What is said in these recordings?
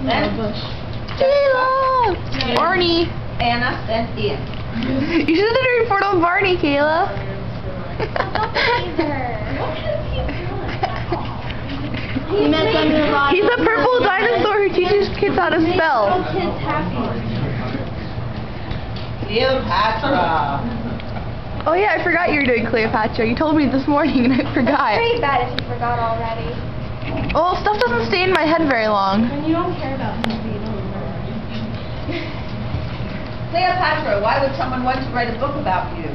Then Kayla! Barney! Anna, then Ian. You should have done a report on Barney, Kayla. He's a purple dinosaur who teaches kids how to spell. Cleopatra. Oh yeah, I forgot you were doing Cleopatra. You told me this morning and I forgot. It's pretty bad if you forgot already. Well, stuff doesn't stay in my head very long. And you don't care about something you don't remember. Cleopatra, why would someone want to write a book about you?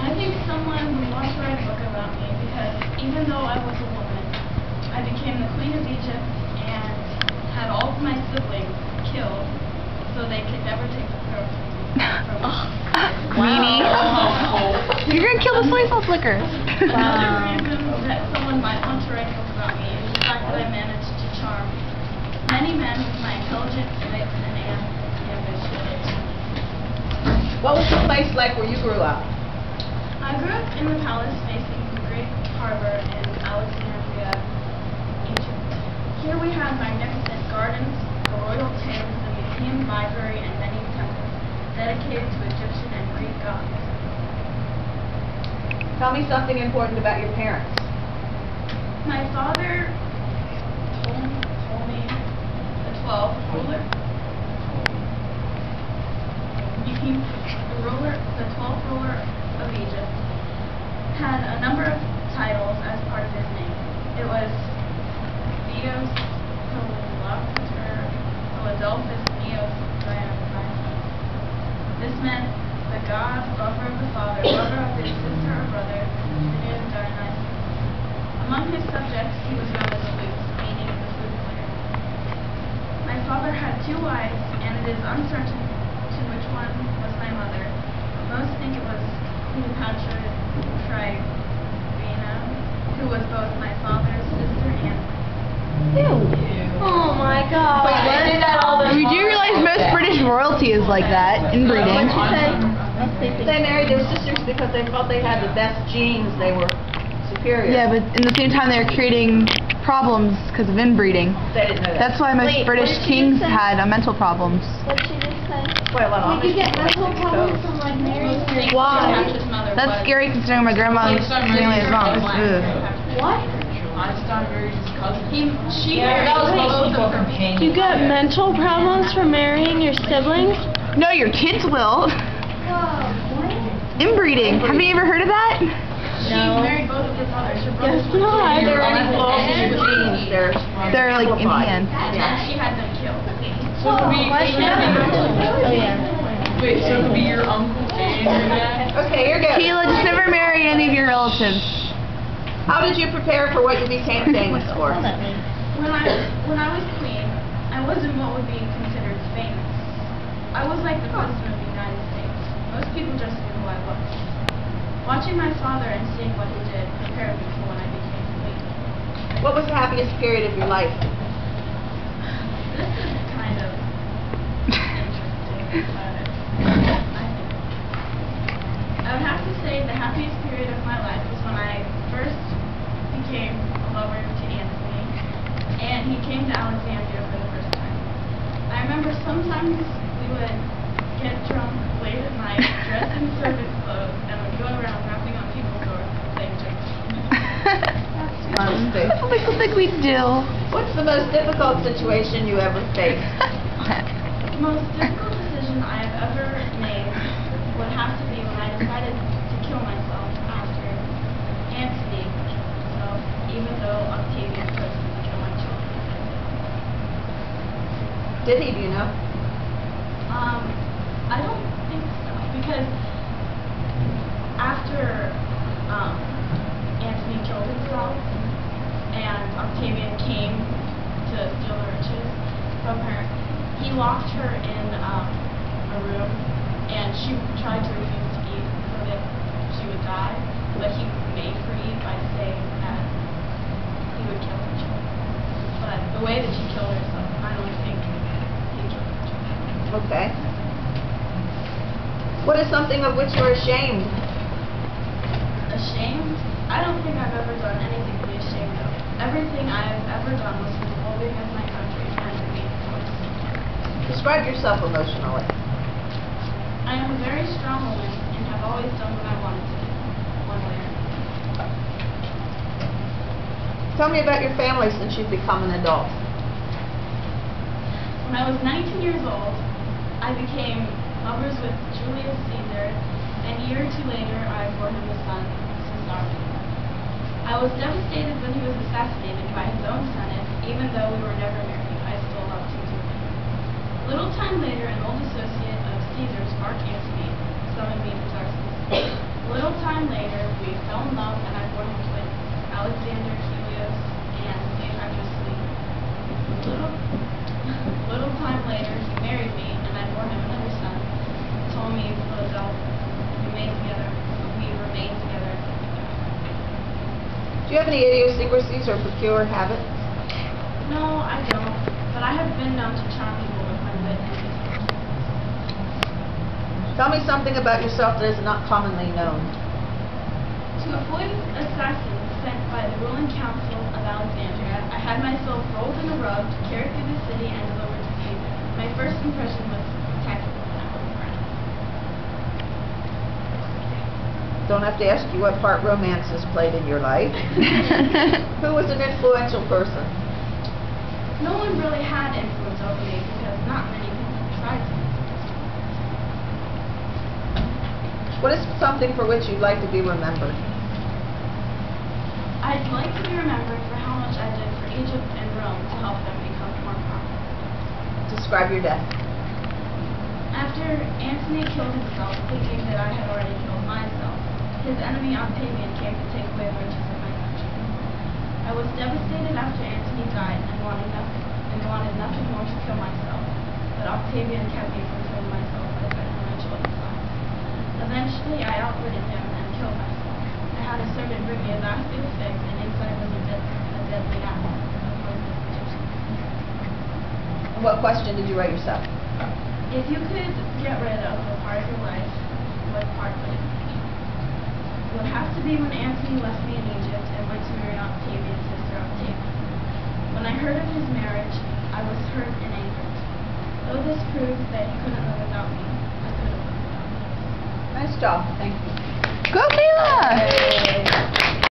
I think someone would want to write a book about me because even though I was a woman, I became the Queen of Egypt and had all of my siblings killed so they could never take the throne from me. Meanie. You're gonna kill the soy sauce liquor. Another reason that someone might want to write a book about me is the fact that I managed to charm many men with my intelligence, wit, and ambition. What was the place like where you grew up? I grew up in the palace facing the great harbor in Alexandria, Egypt. Here we have magnificent gardens, a royal tombs, a museum, library, and many temples dedicated to Egyptian and Greek gods. Tell me something important about your parents. My father told me the 12th ruler. The 12th ruler of Egypt had a number of titles as part of his name. It was Theos, Philadelphus, Neos, Dionysus. This meant the god, lover of the father, lover of his sister or brother, Neos, Dionysus. Among his subjects, he was known as Flutes, meaning the flute player. My father had 2 wives, and it is uncertain to which one was my mother. Most think it was Cleopatra Tribina, who was both my father's sister and Oh my god. You do realize most British royalty is like that, inbreeding. They married their sisters because they felt they had the best genes. They were superior. Yeah, but in the same time they were creating problems because of inbreeding. They didn't know that. That's why most Wait, British what did she kings just say? had mental problems. What did she just say? Why a lot of You get Amish mental people problems like from like marrying your Why? Cleopatra's mother That's was scary considering my grandma's family as well. Ugh. What? She married both of her parents. You get mental problems from marrying your siblings? No, your kids will. Whoa. Inbreeding. Have you ever heard of that? She married both of her brothers. Her brothers Guess not. There are any flaws in your genes. They're like amplified. Indian. She had them killed. Oh yeah. Wait, so it could be your uncle and your dad? Okay, you're good. Kayla, just never marry any of your relatives. How did you prepare for what you became famous for? When I was queen, I wasn't what would be considered famous. I was like the president of the United States. Most people just knew who I was. Watching my father and seeing what he did prepared me for when I became queen. What was the happiest period of your life? This is kind of interesting, but I would have to say the happiest period of my life was when I first became a lover to Anthony, and he came to Alexandria for the first time. I remember sometimes we would get drunk late at night, dressed in servant clothes, and would go around knocking on people's doors and playing jokes. That's like something we do. What's the most difficult situation you ever faced? The most difficult decision I have ever made would have to be when I decided to kill myself after Anthony, so even though Octavian chose to kill my children. Did he, do you know? I don't think so, because after Anthony killed himself and Octavian came to steal the riches from her, he locked her in a room, and she tried to refuse to eat so that she would die, but he made her eat by saying that he would kill her children. But the way that she killed herself, I don't think he killed her children. Okay. What is something of which you're ashamed? Ashamed? I don't think I've ever done anything to be ashamed of. Everything I've ever done was for the well-being of my country and for me Describe yourself emotionally. I am a very strong woman and have always done what I wanted to do, one way or another. Tell me about your family since you've become an adult. When I was 19 years old, I became lovers with Julius Caesar, and a year or two later, I bore him the son, Caesar. I was devastated when he was assassinated by his own son, and even though we were never married, I still loved him dearly. A little time later, an old associate of Caesar's, Mark Antony, summoned me to Tarsus. A little time later, we fell in love, and I bore him twins, Alexander, Helios, and Cleopatra Selene. A little time later, he married me, and I bore him another son, Ptolemy Philadelphus. We remained together. Do you have any idiosyncrasies or peculiar habits? No, I don't, but I have been known to charm people with my wit and intelligence. Tell me something about yourself that is not commonly known. To avoid assassins sent by the ruling council of Alexandria, I had myself rolled in a rug, carried through the city, and delivered to Caesar. My first impression was spectacular when I was around. Don't have to ask you what part romance has played in your life. Who was an influential person? No one really had influence over me because not many people tried to. What is something for which you'd like to be remembered? I'd like to be remembered for how much I did for Egypt and Rome to help them become more powerful. Describe your death. After Antony killed himself, thinking that I had already killed myself, his enemy Octavian came to take away the riches of my country. I was devastated after Antony died and wanted nothing more to kill myself, but Octavian kept me from killing myself by defending my children's lives. Eventually, I outwitted him and killed myself. I had a servant bring me a basket of figs, and inside was a deadly apple, a poisonous Egyptian. And what question did you write yourself? If you could get rid of a part of your life, what part would it be? It would have to be when Antony left me in Egypt and went to marry Octavian's sister Octavia. When I heard of his marriage, I was hurt and angered. Though this proved that he couldn't live without me, I couldn't live without him. Nice job. Thank you. Go, Kayla!